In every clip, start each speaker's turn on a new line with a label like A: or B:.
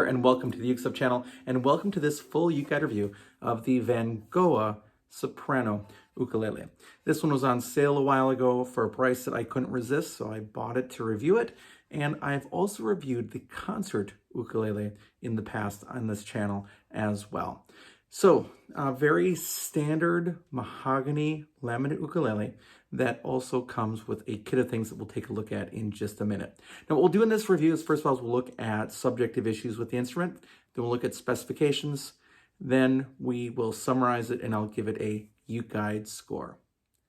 A: and welcome to the UkeStuff channel, and welcome to this full UkeGuide review of the Vangoa Soprano Ukulele. This one was on sale a while ago for a price that I couldn't resist, so I bought it to review it. And I've also reviewed the concert ukulele in the past on this channel as well. So, a very standard mahogany laminate ukulele that also comes with a kit of things that we'll take a look at in just a minute. Now, what we'll do in this review is, first of all, we'll look at subjective issues with the instrument, then we'll look at specifications, then we will summarize it, and I'll give it a UkeGuide score.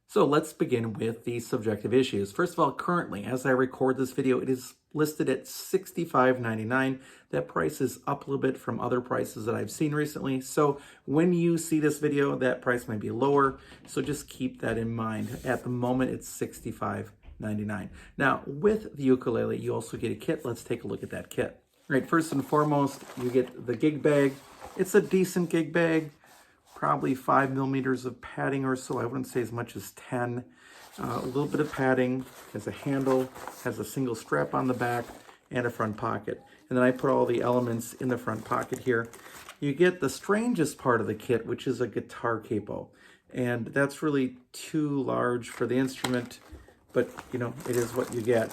A: So let's begin with the subjective issues. First of all, currently, as I record this video, it is listed at $65.99. That price is up a little bit from other prices that I've seen recently. So when you see this video, that price might be lower. So just keep that in mind. At the moment, it's $65.99. Now, with the ukulele, you also get a kit. Let's take a look at that kit. All right, first and foremost, you get the gig bag. It's a decent gig bag. Probably 5 millimeters of padding or so. I wouldn't say as much as 10. A little bit of padding, has a handle, has a single strap on the back, and a front pocket. And then I put all the elements in the front pocket here. You get the strangest part of the kit, which is a guitar capo. And that's really too large for the instrument, but you know, it is what you get.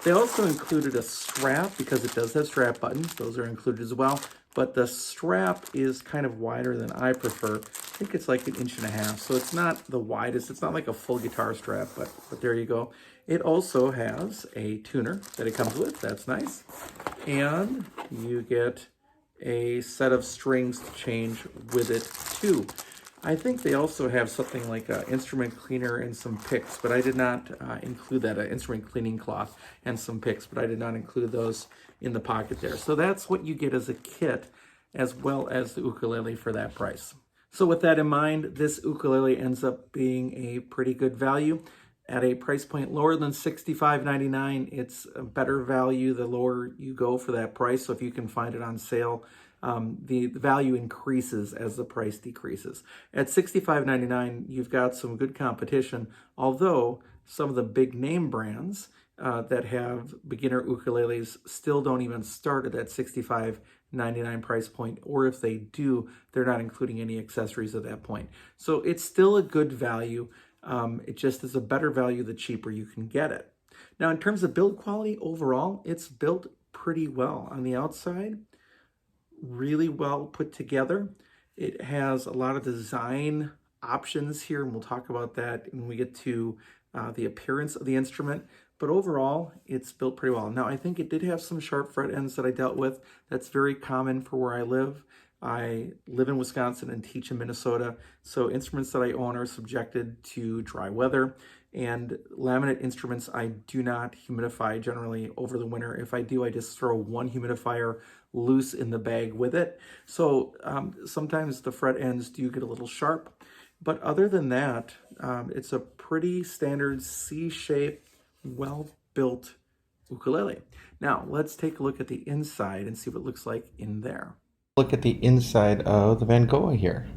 A: They also included a strap because it does have strap buttons. Those are included as well. But the strap is kind of wider than I prefer. I think it's like 1.5 inches. So it's not the widest. It's not like a full guitar strap, but there you go. It also has a tuner that it comes with. That's nice. And you get a set of strings to change with it too. I think they also have something like an instrument cleaner and some picks, but I did not include that, an instrument cleaning cloth and some picks, but I did not include those in the pocket there. So that's what you get as a kit, as well as the ukulele for that price. So with that in mind, this ukulele ends up being a pretty good value. At a price point lower than $65.99, it's a better value the lower you go for that price. So if you can find it on sale, the value increases as the price decreases. At $65.99, you've got some good competition, although some of the big name brands that have beginner ukuleles still don't even start at that $65.99 price point, or if they do, they're not including any accessories at that point. So it's still a good value. It just is a better value the cheaper you can get it. Now, in terms of build quality, overall, it's built pretty well. On the outside, really well put together. It has a lot of design options here, and we'll talk about that when we get to the appearance of the instrument. But overall, it's built pretty well. Now, I think it did have some sharp fret ends that I dealt with. That's very common for where I live. I live in Wisconsin and teach in Minnesota, so instruments that I own are subjected to dry weather. And laminate instruments, I do not humidify generally over the winter. If I do, I just throw one humidifier loose in the bag with it. So sometimes the fret ends do get a little sharp. But other than that, it's a pretty standard C-shape, well-built ukulele. Now, let's take a look at the inside and see what it looks like in there. Look at the inside of the Vangoa here.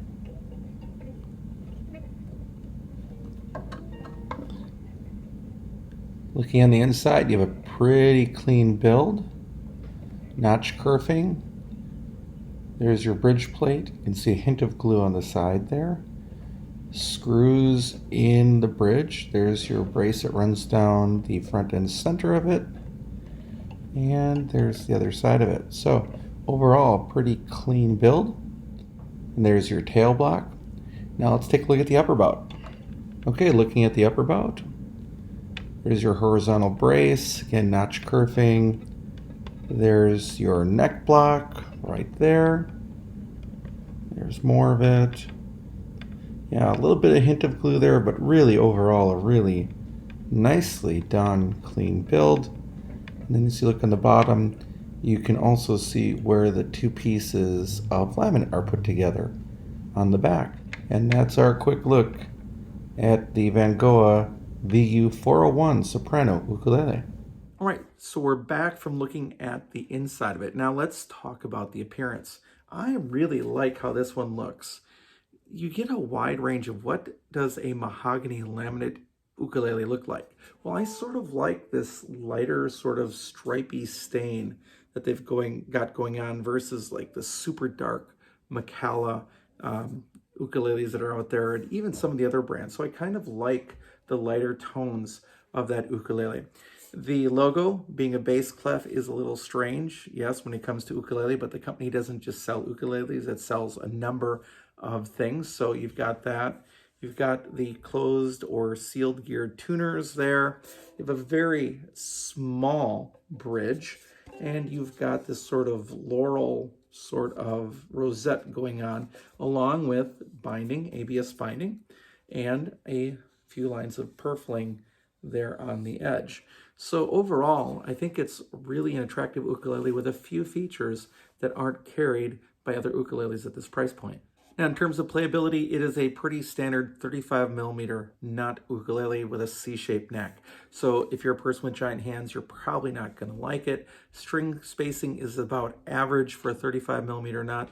A: Looking on the inside, you have a pretty clean build. Notch kerfing. There's your bridge plate. You can see a hint of glue on the side there. Screws in the bridge. There's your brace that runs down the front and center of it. And there's the other side of it. So overall, pretty clean build. And there's your tail block. Now let's take a look at the upper bout. Okay, looking at the upper bout. There's your horizontal brace, again, notch kerfing. There's your neck block right there. There's more of it. Yeah, a little bit of hint of glue there, but really overall a really nicely done, clean build. And then as you look on the bottom, you can also see where the two pieces of laminate are put together on the back. And that's our quick look at the Vangoa VU410 Soprano Ukulele. All right, so we're back from looking at the inside of it. Now let's talk about the appearance. I really like how this one looks. You get a wide range of what does a mahogany laminate ukulele look like. Well, I sort of like this lighter sort of stripy stain that they've got going on versus like the super dark Macala ukuleles that are out there, and even some of the other brands. So I kind of like the lighter tones of that ukulele. The logo, being a bass clef, is a little strange, yes, when it comes to ukulele, but the company doesn't just sell ukuleles, it sells a number of things. So you've got that. You've got the closed or sealed geared tuners there. You have a very small bridge, and you've got this sort of laurel sort of rosette going on, along with binding, ABS binding, and a few lines of purfling there on the edge. So overall, I think it's really an attractive ukulele with a few features that aren't carried by other ukuleles at this price point. Now, in terms of playability, it is a pretty standard 35mm nut ukulele with a C-shaped neck. So if you're a person with giant hands, you're probably not going to like it. String spacing is about average for a 35mm nut,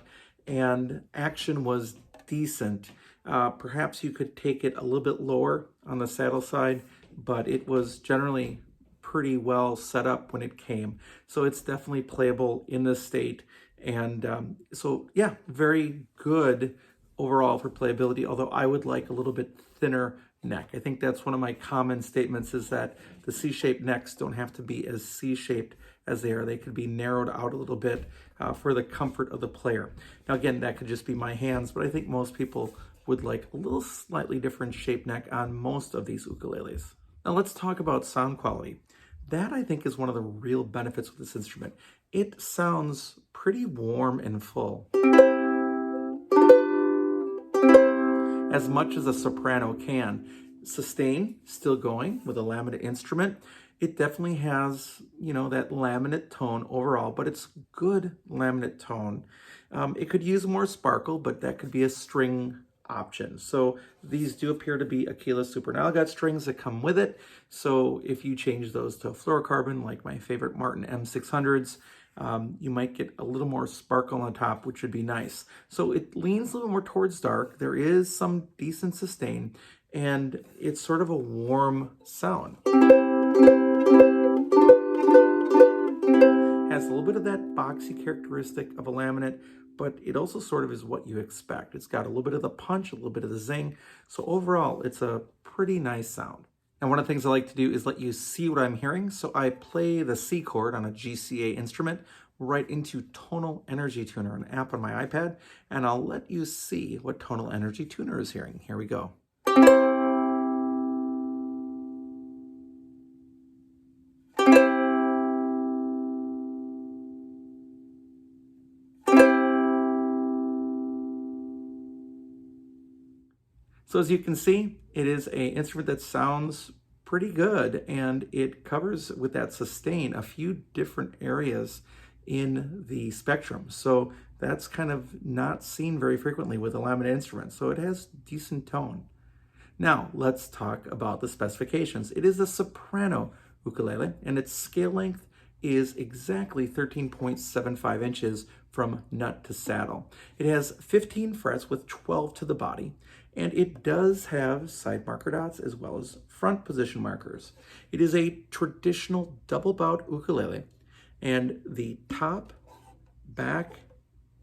A: and action was decent. Perhaps you could take it a little bit lower on the saddle side, but it was generally pretty well set up when it came. So it's definitely playable in this state. And so, yeah, very good overall for playability, although I would like a little bit thinner neck. I think that's one of my common statements, is that the C-shaped necks don't have to be as C-shaped as they are. They could be narrowed out a little bit for the comfort of the player. Now, again, that could just be my hands, but I think most people would like a little slightly different shaped neck on most of these ukuleles. Now, let's talk about sound quality. That, I think, is one of the real benefits of this instrument. It sounds pretty warm and full. As much as a soprano can. Sustain, still going with a laminate instrument. It definitely has, you know, that laminate tone overall, but it's good laminate tone. It could use more sparkle, but that could be a string option. So these do appear to be a keyless super. Now, I got strings that come with it. So if you change those to fluorocarbon, like my favorite Martin M600s, you might get a little more sparkle on top, which would be nice. So it leans a little more towards dark. There is some decent sustain, and it's sort of a warm sound. Has a little bit of that boxy characteristic of a laminate, but it also sort of is what you expect. It's got a little bit of the punch, a little bit of the zing. So overall, it's a pretty nice sound. And one of the things I like to do is let you see what I'm hearing. So I play the C chord on a GCA instrument right into Tonal Energy Tuner, an app on my iPad, and I'll let you see what Tonal Energy Tuner is hearing. Here we go. So as you can see, it is an instrument that sounds pretty good, and it covers, with that sustain, a few different areas in the spectrum. So that's kind of not seen very frequently with a laminate instrument. So it has decent tone. Now let's talk about the specifications. It is a soprano ukulele, and its scale length is exactly 13.75 inches from nut to saddle. It has 15 frets with 12 to the body, and it does have side marker dots as well as front position markers. It is a traditional double-bowed ukulele, and the top, back,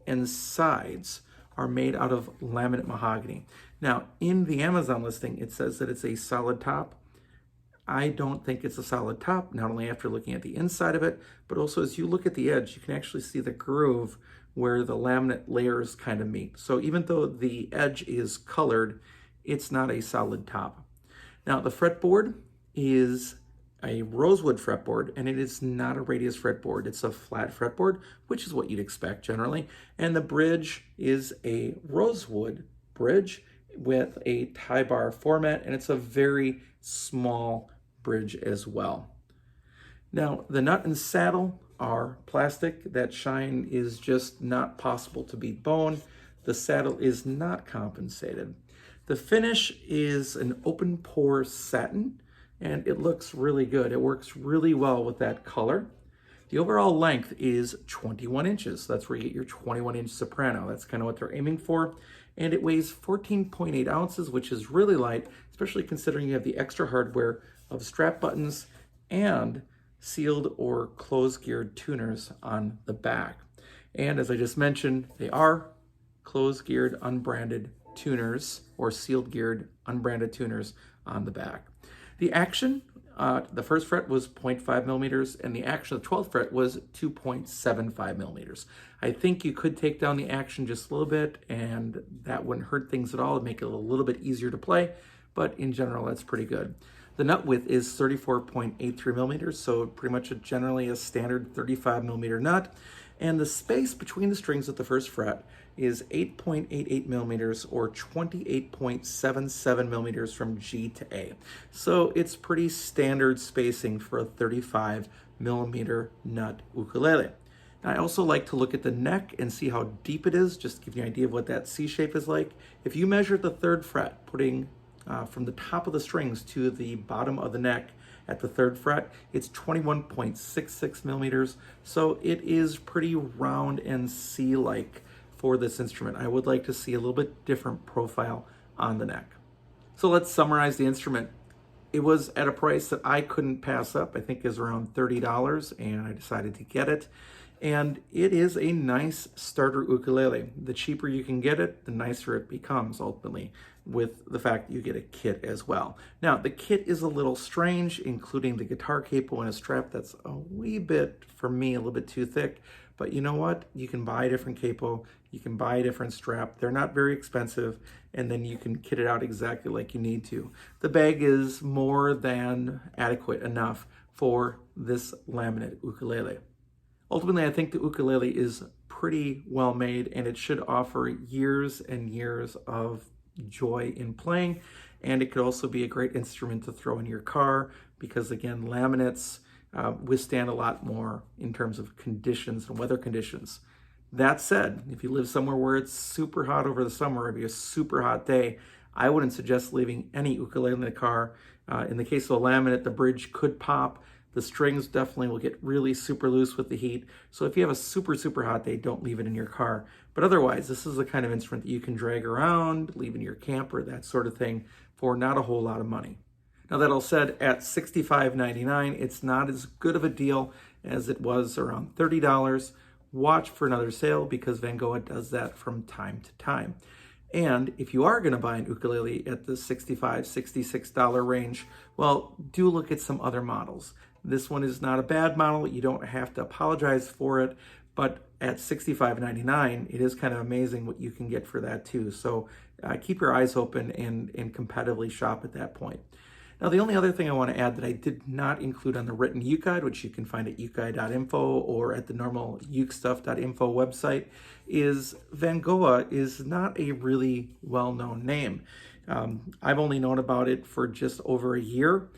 A: and sides are made out of laminate mahogany. Now, in the Amazon listing, it says that it's a solid top. I don't think it's a solid top, not only after looking at the inside of it, but also as you look at the edge, you can actually see the groove where the laminate layers kind of meet. So even though the edge is colored, it's not a solid top. Now, the fretboard is a rosewood fretboard, and it is not a radius fretboard. It's a flat fretboard, which is what you'd expect generally. And the bridge is a rosewood bridge with a tie bar format, and it's a very small bridge as well. Now, the nut and saddle are plastic. That shine is just not possible to beat bone. The saddle is not compensated. The finish is an open pore satin, and it looks really good. It works really well with that color. The overall length is 21 inches. That's where you get your 21-inch soprano. That's kind of what they're aiming for. And it weighs 14.8 ounces, which is really light, especially considering you have the extra hardware of strap buttons and sealed or closed geared tuners on the back. And as I just mentioned, they are closed geared unbranded tuners or sealed geared unbranded tuners on the back. The action, the first fret was 0.5 millimeters and the action of the 12th fret was 2.75 millimeters. I think you could take down the action just a little bit and that wouldn't hurt things at all. It'd make it a little bit easier to play, but in general, that's pretty good. The nut width is 34.83 millimeters, so pretty much generally a standard 35 millimeter nut. And the space between the strings at the first fret is 8.88 millimeters or 28.77 millimeters from G to A. So it's pretty standard spacing for a 35 millimeter nut ukulele. Now, I also like to look at the neck and see how deep it is, just to give you an idea of what that C shape is like. If you measure the third fret, putting from the top of the strings to the bottom of the neck at the third fret, it's 21.66 millimeters. So it is pretty round and C-like for this instrument. I would like to see a little bit different profile on the neck. So let's summarize the instrument. It was at a price that I couldn't pass up. I think is around $30, and I decided to get it. And it is a nice starter ukulele. The cheaper you can get it, the nicer it becomes ultimately, with the fact that you get a kit as well. Now, the kit is a little strange, including the guitar cable and a strap that's a wee bit, for me, a little bit too thick. But you know what? You can buy a different capo, you can buy a different strap. They're not very expensive, and then you can kit it out exactly like you need to. The bag is more than adequate enough for this laminate ukulele. Ultimately, I think the ukulele is pretty well made and it should offer years and years of joy in playing. And it could also be a great instrument to throw in your car because, again, laminates withstand a lot more in terms of conditions and weather conditions. That said, if you live somewhere where it's super hot over the summer, it'd be a super hot day, I wouldn't suggest leaving any ukulele in the car. In the case of a laminate, the bridge could pop. The strings definitely will get really super loose with the heat. So if you have a super, super hot day, don't leave it in your car. But otherwise, this is the kind of instrument that you can drag around, leave in your camper, that sort of thing, for not a whole lot of money. Now, that all said, at $65.99, it's not as good of a deal as it was around $30. Watch for another sale because Vangoa does that from time to time. And if you are going to buy an ukulele at the $65, $66 range, well, do look at some other models. This one is not a bad model. You don't have to apologize for it. But at $65.99, it is kind of amazing what you can get for that too. So keep your eyes open and competitively shop at that point. Now, the only other thing I want to add that I did not include on the written UkeGuide, which you can find at ukeguide.info or at the normal ukestuff.info website, is Vangoa is not a really well-known name. I've only known about it for just over a year,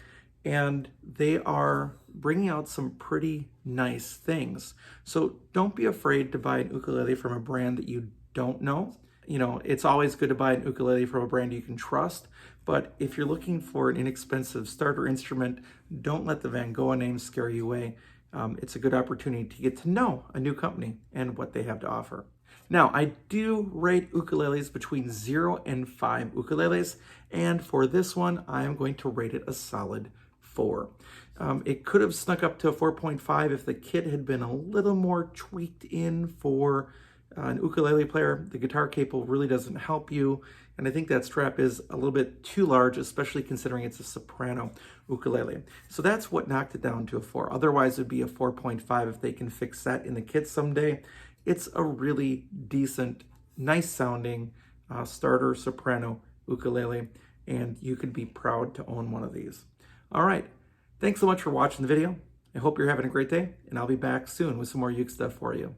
A: and they are bringing out some pretty nice things. So don't be afraid to buy an ukulele from a brand that you don't know. You know, it's always good to buy an ukulele from a brand you can trust, but if you're looking for an inexpensive starter instrument, don't let the Vangoa name scare you away. It's a good opportunity to get to know a new company and what they have to offer. Now, I do rate ukuleles between 0 and 5 ukuleles, and for this one, I am going to rate it a solid 4. It could have snuck up to a 4.5 if the kit had been a little more tweaked in for an ukulele player. The guitar cable really doesn't help you, and I think that strap is a little bit too large, especially considering it's a soprano ukulele. So that's what knocked it down to a 4. Otherwise, it would be a 4.5 if they can fix that in the kit someday. It's a really decent, nice sounding starter soprano ukulele, and you could be proud to own one of these. All right, thanks so much for watching the video. I hope you're having a great day, and I'll be back soon with some more Uke stuff for you.